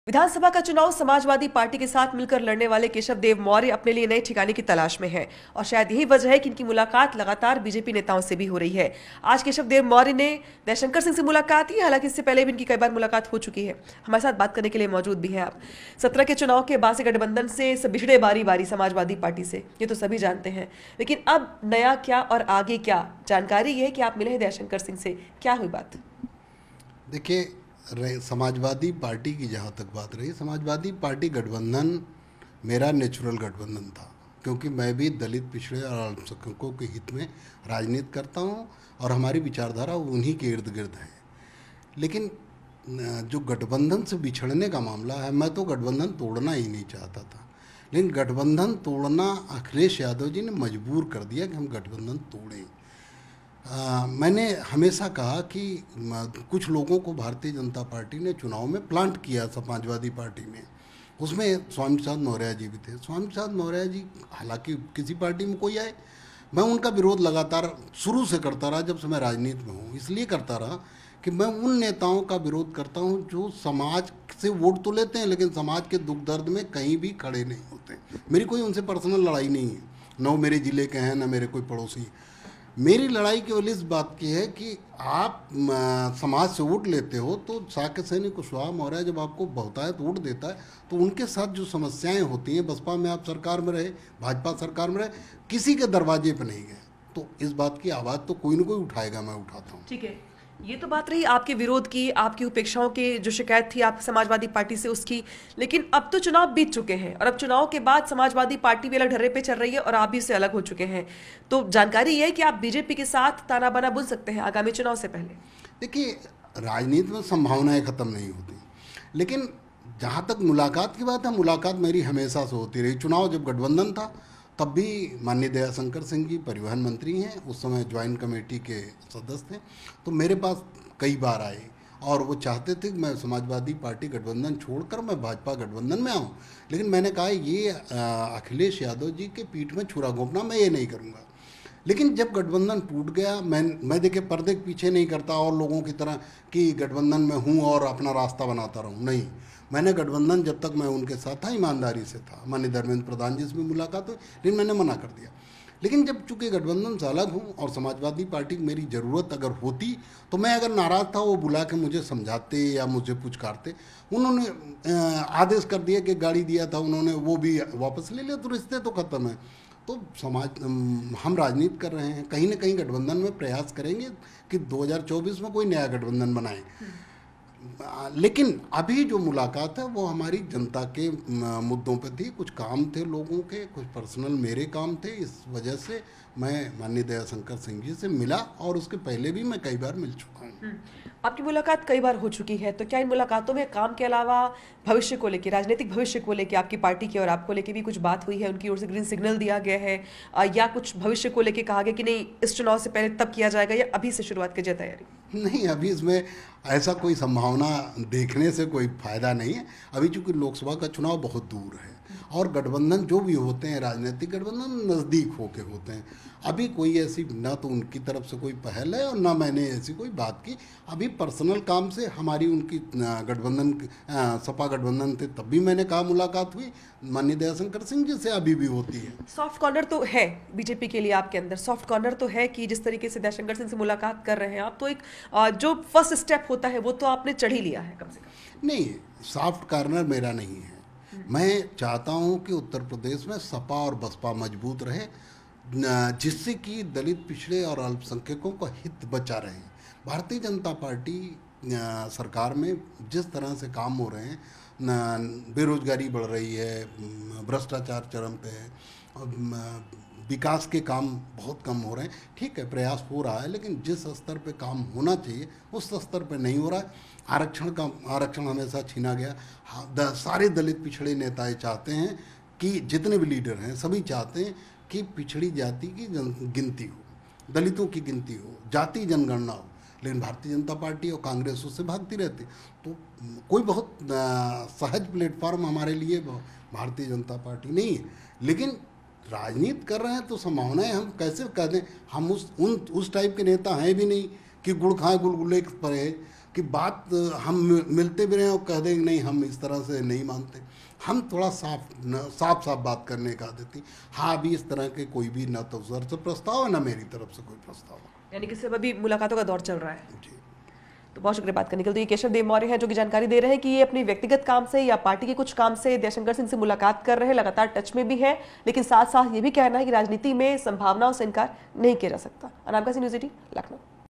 विधानसभा का चुनाव समाजवादी पार्टी के साथ मिलकर लड़ने वाले केशव देव मौर्य अपने लिए नए ठिकाने की तलाश में हैं और शायद यही वजह है कि इनकी मुलाकात लगातार बीजेपी नेताओं से भी हो रही है। आज केशव देव मौर्य ने दयाशंकर सिंह से मुलाकात की, हालांकि इससे पहले भी इनकी कई बार मुलाकात हो चुकी है। हमारे साथ बात करने के लिए मौजूद भी हैं आप। 17 के चुनाव के बाद से गठबंधन से बिछड़े बारी बारी समाजवादी पार्टी से, ये तो सभी जानते हैं, लेकिन अब नया क्या और आगे क्या? जानकारी ये है कि आप मिले हैं दयाशंकर सिंह से, क्या हुई बात? देखिए, समाजवादी पार्टी की जहाँ तक बात रही, समाजवादी पार्टी गठबंधन मेरा नेचुरल गठबंधन था, क्योंकि मैं भी दलित, पिछड़े और अल्पसंख्यकों के हित में राजनीति करता हूँ और हमारी विचारधारा उन्हीं के इर्द गिर्द है। लेकिन जो गठबंधन से बिछड़ने का मामला है, मैं तो गठबंधन तोड़ना ही नहीं चाहता था, लेकिन गठबंधन तोड़ना अखिलेश यादव जी ने मजबूर कर दिया कि हम गठबंधन तोड़ें। मैंने हमेशा कहा कि कुछ लोगों को भारतीय जनता पार्टी ने चुनाव में प्लांट किया समाजवादी पार्टी में, उसमें स्वामी प्रसाद मौर्य जी भी थे। स्वामी प्रसाद मौर्य जी हालांकि किसी पार्टी में कोई आए, मैं उनका विरोध लगातार शुरू से करता रहा, जब से मैं राजनीति में हूँ। इसलिए करता रहा कि मैं उन नेताओं का विरोध करता हूँ जो समाज से वोट तो लेते हैं लेकिन समाज के दुख दर्द में कहीं भी खड़े नहीं होते। मेरी कोई उनसे पर्सनल लड़ाई नहीं है, न वो मेरे ज़िले के हैं न मेरे कोई पड़ोसी। मेरी लड़ाई केवल इस बात की है कि आप समाज से वोट लेते हो तो साक्य सैनी कुशवाहा मौर्य जब आपको बहुतायत वोट देता है तो उनके साथ जो समस्याएं होती हैं, बसपा में आप सरकार में रहे, भाजपा सरकार में रहे, किसी के दरवाजे पर नहीं गए, तो इस बात की आवाज़ तो कोई ना कोई उठाएगा, मैं उठाता हूँ। ठीक है, ये तो बात रही आपके विरोध की, आपकी उपेक्षाओं की जो शिकायत थी आप समाजवादी पार्टी से उसकी, लेकिन अब तो चुनाव बीत चुके हैं और अब चुनाव के बाद समाजवादी पार्टी भी अलग ढर्रे पे चल रही है और आप भी इससे अलग हो चुके हैं। तो जानकारी ये है कि आप बीजेपी के साथ ताना बाना बुन सकते हैं आगामी चुनाव से पहले। देखिए, राजनीति में संभावनाएं खत्म नहीं होती, लेकिन जहाँ तक मुलाकात की बात है, मुलाकात मेरी हमेशा से होती रही। चुनाव जब गठबंधन था तब भी माननीय दयाशंकर सिंह जी परिवहन मंत्री हैं, उस समय ज्वाइंट कमेटी के सदस्य थे, तो मेरे पास कई बार आए और वो चाहते थे कि मैं समाजवादी पार्टी गठबंधन छोड़कर मैं भाजपा गठबंधन में आऊँ, लेकिन मैंने कहा ये अखिलेश यादव जी के पीठ में छुरा घोंपना, मैं ये नहीं करूँगा। लेकिन जब गठबंधन टूट गया, मैं देखिए पर्दे के पीछे नहीं करता और लोगों की तरह कि गठबंधन में हूँ और अपना रास्ता बनाता रहूँ, नहीं। मैंने गठबंधन जब तक मैं उनके साथ था ईमानदारी से था। माननीय धर्मेंद्र प्रधान जी से भी मुलाकात हुई, लेकिन मैंने मना कर दिया। लेकिन जब चूंकि गठबंधन से अलग हूँ और समाजवादी पार्टी की मेरी ज़रूरत अगर होती तो मैं अगर नाराज़ था वो बुला के मुझे समझाते या मुझे पुचकारते। उन्होंने आदेश कर दिया कि गाड़ी दिया था उन्होंने, वो भी वापस ले लिया, तो रिश्ते तो ख़त्म है। तो हम राजनीति कर रहे हैं, कहीं ना कहीं गठबंधन में प्रयास करेंगे कि 2024 में कोई नया गठबंधन बनाए। लेकिन अभी जो मुलाकात है वो हमारी जनता के मुद्दों पे थी, कुछ काम थे लोगों के, कुछ पर्सनल मेरे काम थे, इस वजह से मैं माननीय दयाशंकर सिंह जी से मिला और उसके पहले भी मैं कई बार मिल चुका हूँ। आपकी मुलाकात कई बार हो चुकी है, तो क्या इन मुलाकातों में काम के अलावा भविष्य को लेकर, राजनीतिक भविष्य को लेकर, आपकी पार्टी की और आपको लेकर भी कुछ बात हुई है? उनकी ओर से ग्रीन सिग्नल दिया गया है या कुछ भविष्य को लेकर कहा गया कि नहीं इस चुनाव से पहले तब किया जाएगा, या अभी से शुरुआत की तैयारी? नहीं, अभी इसमें ऐसा कोई संभावना देखने से कोई फायदा नहीं है। अभी चूंकि लोकसभा का चुनाव बहुत दूर है और गठबंधन जो भी होते हैं राजनीतिक गठबंधन नज़दीक होके होते हैं। अभी कोई ऐसी ना तो उनकी तरफ से कोई पहल है और ना मैंने ऐसी कोई बात की। अभी पर्सनल काम से हमारी उनकी गठबंधन सपा गठबंधन थे तब भी मैंने कहा मुलाकात हुई, माननीय दयाशंकर सिंह जी से अभी भी होती है। सॉफ्ट कॉर्नर तो है बीजेपी के लिए, आपके अंदर सॉफ्ट कॉर्नर तो है कि जिस तरीके से दयाशंकर सिंह से मुलाकात कर रहे हैं आप, तो एक जो फर्स्ट स्टेप होता है वो तो आपने चढ़ ही लिया है कम से कम। नहीं, सॉफ्ट कॉर्नर मेरा नहीं है। मैं चाहता हूं कि उत्तर प्रदेश में सपा और बसपा मजबूत रहे, जिससे कि दलित, पिछड़े और अल्पसंख्यकों का हित बचा रहे। भारतीय जनता पार्टी सरकार में जिस तरह से काम हो रहे हैं, बेरोजगारी बढ़ रही है, भ्रष्टाचार चरम पे है, विकास के काम बहुत कम हो रहे हैं। ठीक है, प्रयास हो रहा है, लेकिन जिस स्तर पे काम होना चाहिए उस स्तर पे नहीं हो रहा है। आरक्षण हमेशा छीना गया। सारे दलित पिछड़े नेता चाहते हैं कि जितने भी लीडर हैं सभी चाहते हैं कि पिछड़ी जाति की गिनती हो, दलितों की गिनती हो, जाति जनगणना हो, लेकिन भारतीय जनता पार्टी और कांग्रेस उससे भागती रहती। तो कोई बहुत सहज प्लेटफॉर्म हमारे लिए भारतीय जनता पार्टी नहीं है। लेकिन राजनीति कर रहे हैं तो संभावनाएं हम कैसे कह दें, हम उस टाइप के नेता हैं भी नहीं कि गुड़ खाए गुलगुले पड़े। कि बात हम मिलते भी रहे और कह दें नहीं हम इस तरह से नहीं मानते। हम थोड़ा साफ बात करने का आदत थी। हाँ, अभी इस तरह के कोई भी न तो सर से प्रस्ताव है न मेरी तरफ से कोई प्रस्ताव है। यानी कि सिर्फ अभी मुलाकातों का दौर चल रहा है। जी, तो बहुत शुक्रिया बात करने के लिए। तो ये केशव देव मौर्य हैं जो कि जानकारी दे रहे हैं कि ये अपनी व्यक्तिगत काम से या पार्टी के कुछ काम से जयशंकर सिंह से मुलाकात कर रहे हैं, लगातार टच में भी हैं, लेकिन साथ साथ ये भी कहना है कि राजनीति में संभावनाओं से इनकार नहीं किया जा सकता। अनामिका सिंह, न्यूज़ 18, लखनऊ।